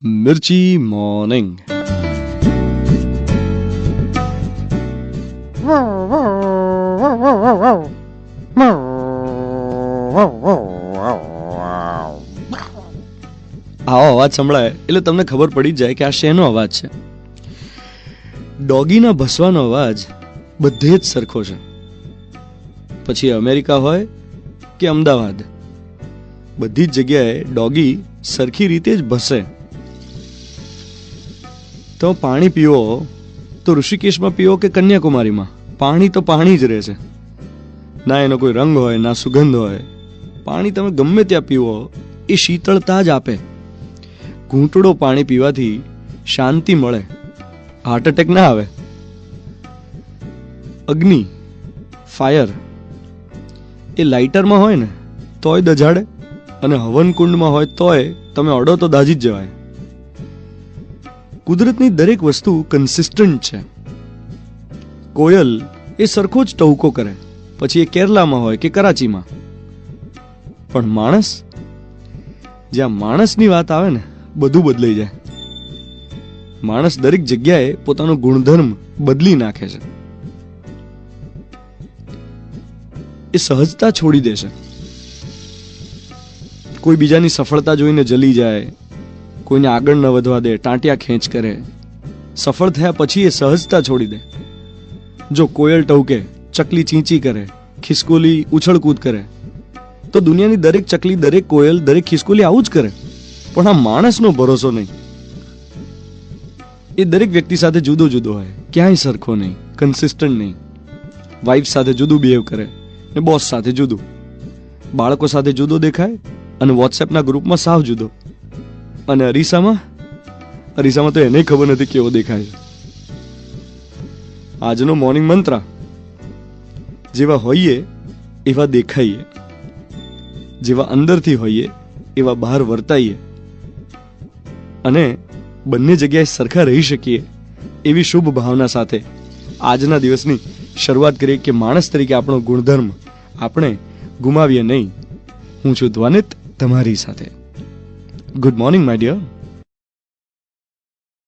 Mirchi morning. આવો અવાજ સંભળાય એટલે તમને ખબર પડી જાય કે આ શેનો અવાજ છે. ડોગીના ભસવાનો અવાજ બધે જ સરખો છે. પછી અમેરિકા હોય કે અમદાવાદ, બધી જ જગ્યાએ ડોગી સરખી રીતે જ ભસે. તો પાણી પીવો તો ઋષિકેશમાં પીવો કે કન્યાકુમારીમાં, પાણી તો પાણી જ રહે છે. ના એનો કોઈ રંગ હોય ના સુગંધ હોય. પાણી તમે ગમે ત્યાં પીવો એ શીતળતા જ આપે. ઘૂંટડો પાણી પીવાથી શાંતિ મળે, હાર્ટ એટેક ના આવે. અગ્નિ, ફાયર, એ લાઇટરમાં હોય ને તોય દજાડે, અને હવન કુંડમાં હોય તોય તમે અડો તો દાજી જ જવાય. કુદરતની દરેક વસ્તુ કન્સિસ્ટન્ટ છે. કોયલ એ સરખો જ ટહુકો કરે, પછી એ કેરલામાં હોય કે કરાચીમાં. પણ માણસ, જ્યાં માણસની વાત આવે ને બધું બદલાઈ જાય. માણસ દરેક જગ્યાએ પોતાનો ગુણધર્મ બદલી નાખે છે. એ સહજતા છોડી દે છે. કોઈ બીજાની સફળતા જોઈને જલી જાય, કોઈને આગળ ન વધવા દે, ટાંટિયા ખેંચ કરે. સફળ થયા પછી એ સહજતા છોડી દે. જો કોયલ ટહુકે, ચકલી ચીંચી કરે, ખિસકોલી ઉછળકૂદ કરે, તો દુનિયાની દરેક ચકલી, દરેક કોયલ, દરેક ખિસકોલી આવું જ કરે. પણ આ માણસનો ભરોસો નહીં. એ દરેક વ્યક્તિ સાથે જુદો જુદો હોય, ક્યાંય સરખો નહીં, કન્સિસ્ટન્ટ નહીં. વાઇફ સાથે જુદું બિહેવ કરે ને બોસ સાથે જુદું. બાળકો સાથે જુદો દેખાય અને વોટ્સએપના ગ્રુપમાં સાવ જુદો. અને અરીસામાં તો એને ખબર નથી કેવો દેખાય છે. આજનો મોર્નિંગ મંત્ર: જેવા હોઈએ એવા દેખાઈએ, જેવા અંદરથી હોઈએ એવા બહાર વર્તાઈએ, અને બંને જગ્યાએ સરખા રહી શકીએ એવી શુભ ભાવના સાથે આજના દિવસની શરૂઆત કરીએ. કે માણસ તરીકે આપણો ગુણધર્મ આપણે ગુમાવીએ નહીં. હું છું ધ્વનિત, તમારી સાથે. Good morning my dear.